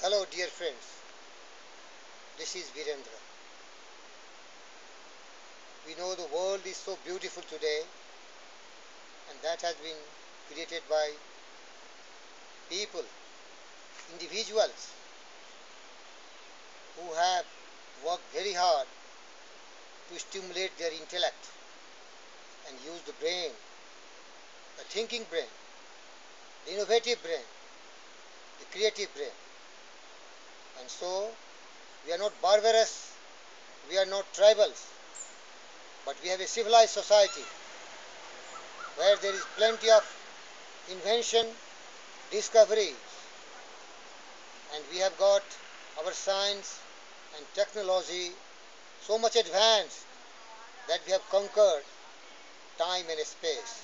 Hello dear friends, this is Virendra. We know the world is so beautiful today, and that has been created by people, individuals who have worked very hard to stimulate their intellect and use the brain, the thinking brain, the innovative brain, the creative brain. And so we are not barbarous, we are not tribals, but we have a civilized society where there is plenty of invention, discoveries, and we have got our science and technology so much advanced that we have conquered time and space.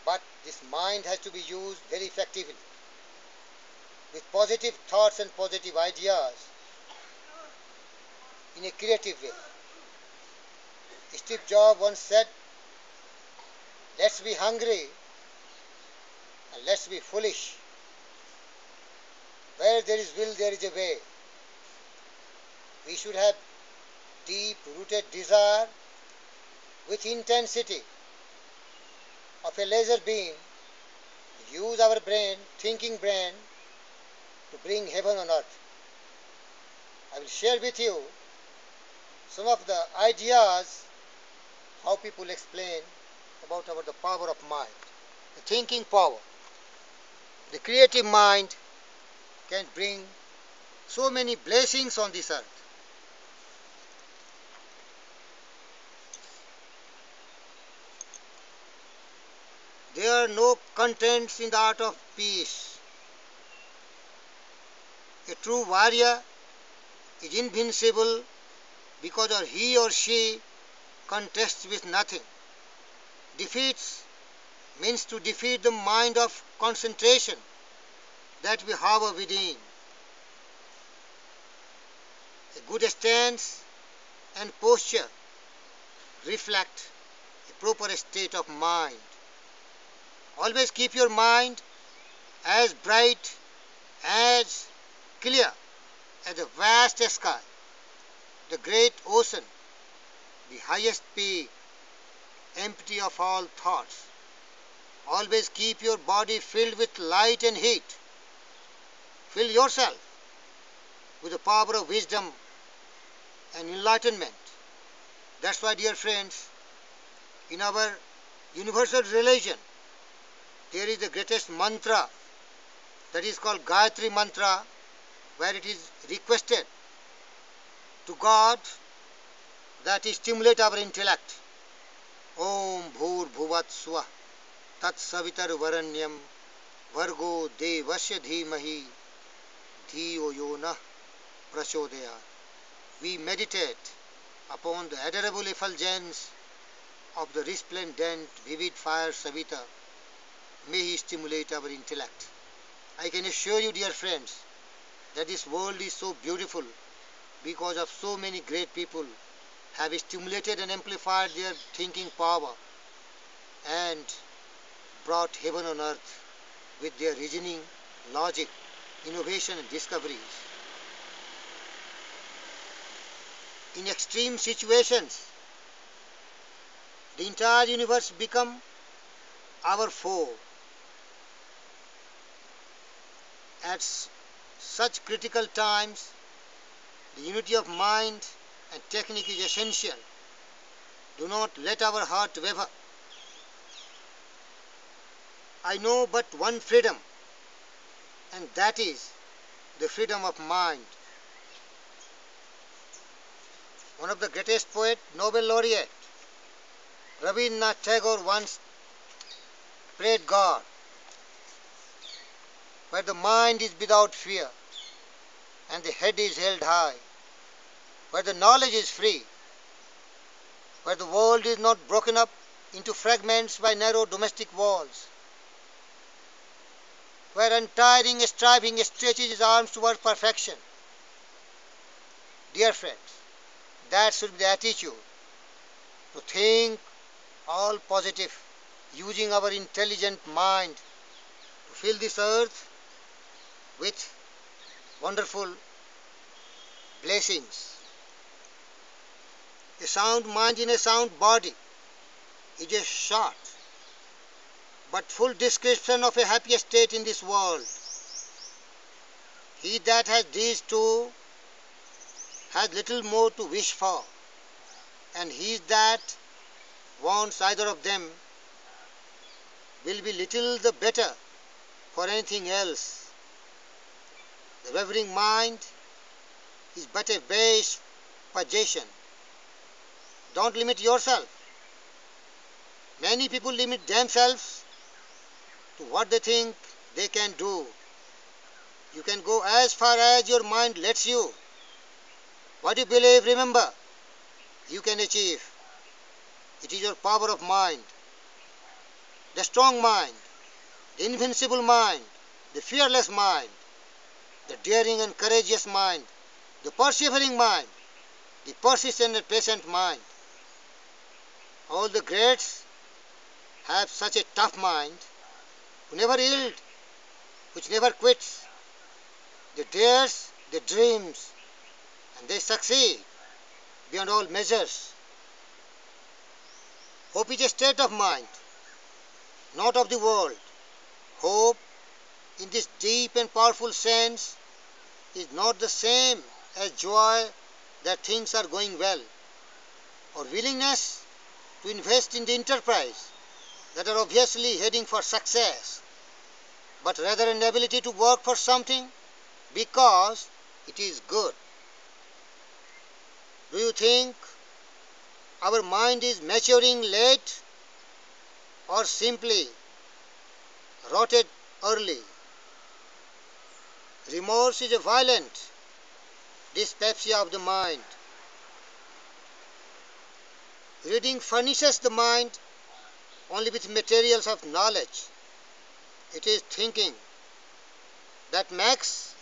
But this mind has to be used very effectively with positive thoughts and positive ideas in a creative way. Steve Jobs once said, "Let's be hungry and let's be foolish. Where there is will, there is a way." We should have deep-rooted desire with intensity of a laser beam to use our brain, thinking brain, to bring heaven on earth. I will share with you some of the ideas how people explain about the power of mind. The thinking power, the creative mind can bring so many blessings on this earth. There are no contents in the art of peace. A true warrior is invincible because he or she contests with nothing. Defeats means to defeat the mind of concentration that we harbor within. A good stance and posture reflect a proper state of mind. Always keep your mind as bright, as clear as the vast sky, the great ocean, the highest peak, empty of all thoughts. Always keep your body filled with light and heat. Fill yourself with the power of wisdom and enlightenment. That's why, dear friends, in our universal religion, there is the greatest mantra that is called Gayatri Mantra, where it is requested to God that He stimulate our intellect. Om Bhur Bhuvat Swah Tat Savitar Varanyam Vargo Devasya Dhimahi Dhiyo Yona Prachodaya. We meditate upon the adorable effulgence of the resplendent, vivid fire Savita. May He stimulate our intellect. I can assure you, dear friends, that this world is so beautiful because of so many great people have stimulated and amplified their thinking power and brought heaven on earth with their reasoning, logic, innovation and discoveries. In extreme situations, the entire universe becomes our foe. At such critical times, the unity of mind and technique is essential. Do not let our heart waver. I know but one freedom, and that is the freedom of mind. One of the greatest poets, Nobel laureate, Rabindranath Tagore, once prayed God, where the mind is without fear and the head is held high, where the knowledge is free, where the world is not broken up into fragments by narrow domestic walls, where untiring striving stretches his arms toward perfection. Dear friends, that should be the attitude, to think all positive, using our intelligent mind to fill this earth with wonderful blessings. A sound mind in a sound body is a short but full description of a happy state in this world. He that has these two has little more to wish for, and he that wants either of them will be little the better for anything else. The wavering mind is but a base possession. Don't limit yourself. Many people limit themselves to what they think they can do. You can go as far as your mind lets you. What you believe, remember, you can achieve. It is your power of mind. The strong mind, the invincible mind, the fearless mind, the daring and courageous mind, the persevering mind, the persistent and patient mind. All the greats have such a tough mind, who never yield, which never quits. They dares, they dreams, and they succeed beyond all measures. Hope is a state of mind, not of the world. Hope, in this deep and powerful sense, is not the same as joy that things are going well, or willingness to invest in the enterprise that are obviously heading for success, but rather an ability to work for something because it is good. Do you think our mind is maturing late or simply rotted early? Remorse is a violent dyspepsia of the mind. Reading furnishes the mind only with materials of knowledge. It is thinking that makes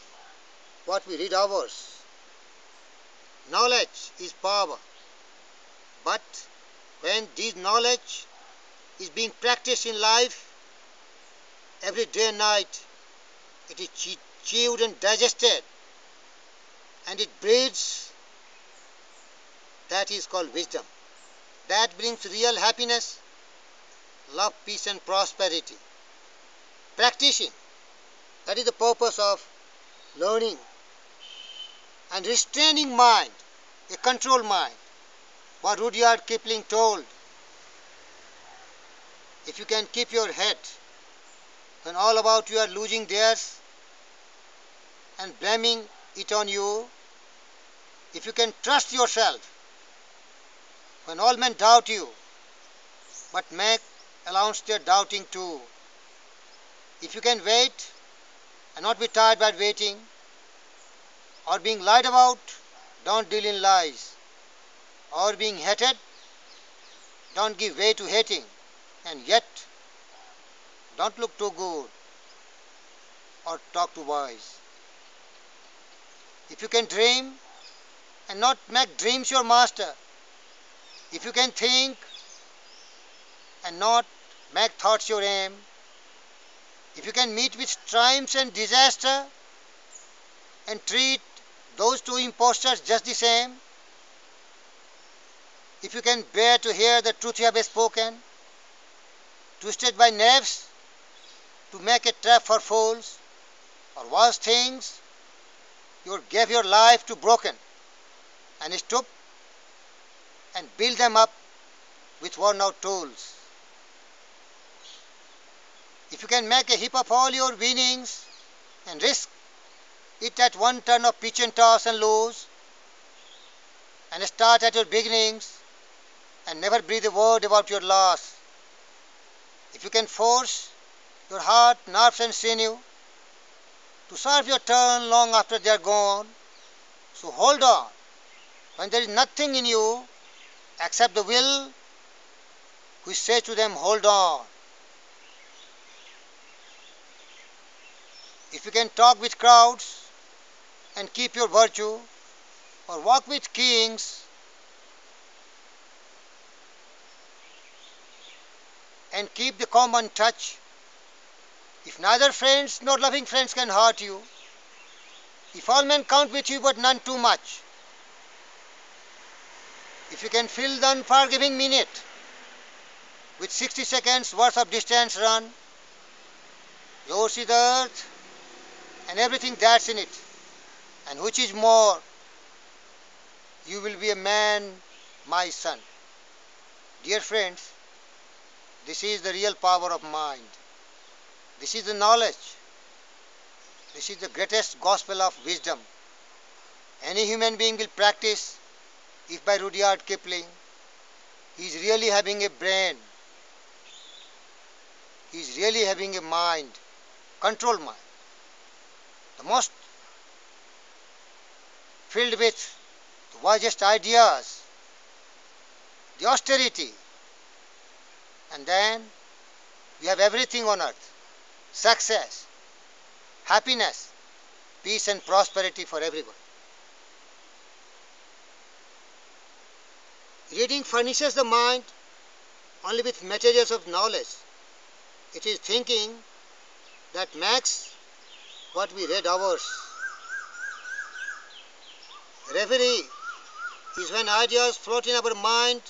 what we read ours. Knowledge is power, but when this knowledge is being practiced in life, every day and night, it is chewed and digested, and it breeds, that is called wisdom. That brings real happiness, love, peace and prosperity. Practicing, that is the purpose of learning. And restraining mind, a controlled mind. What Rudyard Kipling told, if you can keep your head when all about you are losing theirs and blaming it on you, if you can trust yourself when all men doubt you, but make allowance their doubting too, if you can wait and not be tired by waiting or being lied about, don't deal in lies, or being hated, don't give way to hating, and yet don't look too good or talk too wise. If you can dream and not make dreams your master, if you can think and not make thoughts your aim, if you can meet with triumphs and disaster and treat those two impostors just the same, if you can bear to hear the truth you have spoken, twisted by knaves to make a trap for fools, or worse things, you gave your life to broken and stoop and build them up with worn out tools. If you can make a heap of all your winnings and risk it at one turn of pitch and toss and lose, and start at your beginnings and never breathe a word about your loss, if you can force your heart, nerves and sinew to serve your turn long after they are gone, so hold on when there is nothing in you except the will which says to them, hold on. If you can talk with crowds and keep your virtue, or walk with kings and keep the common touch, if neither friends nor loving friends can hurt you, If all men count with you, but none too much. If you can fill the unforgiving minute with 60 seconds worth of distance run, yours is the earth and everything that's in it. And which is more, you will be a man, my son. Dear friends, this is the real power of mind. This is the knowledge. This is the greatest gospel of wisdom. Any human being will practice if by Rudyard Kipling he is really having a brain. He is really having a mind, controlled mind. The most filled with the wisest ideas, the austerity. And then we have everything on earth. Success, happiness, peace and prosperity for everyone. Reading furnishes the mind only with materials of knowledge. It is thinking that makes what we read ours. Reverie is when ideas float in our mind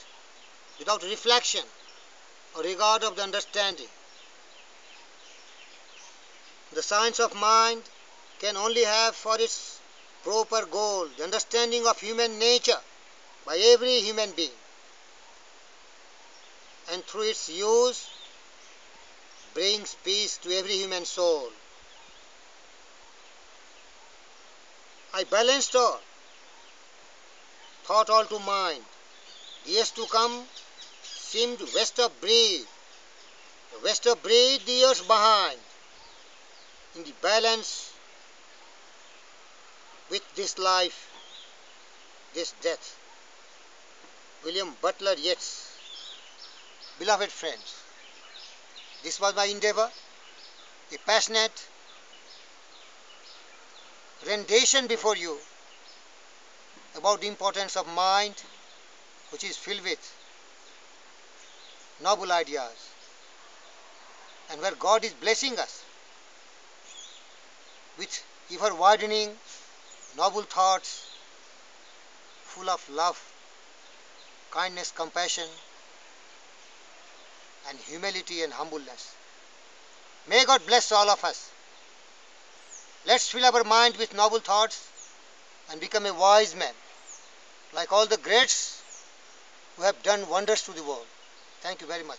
without reflection or regard of the understanding. The science of mind can only have for its proper goal the understanding of human nature by every human being, and through its use brings peace to every human soul. I balanced all, thought all to mind. The years to come seemed west of breed, the west of breed the years behind. In the balance with this life, this death. William Butler Yeats. Beloved friends, this was my endeavor, a passionate rendition before you about the importance of mind, which is filled with noble ideas, and where God is blessing us with ever widening noble thoughts full of love, kindness, compassion, and humility and humbleness. May God bless all of us. Let's fill our mind with noble thoughts and become a wise man, like all the greats who have done wonders to the world. Thank you very much.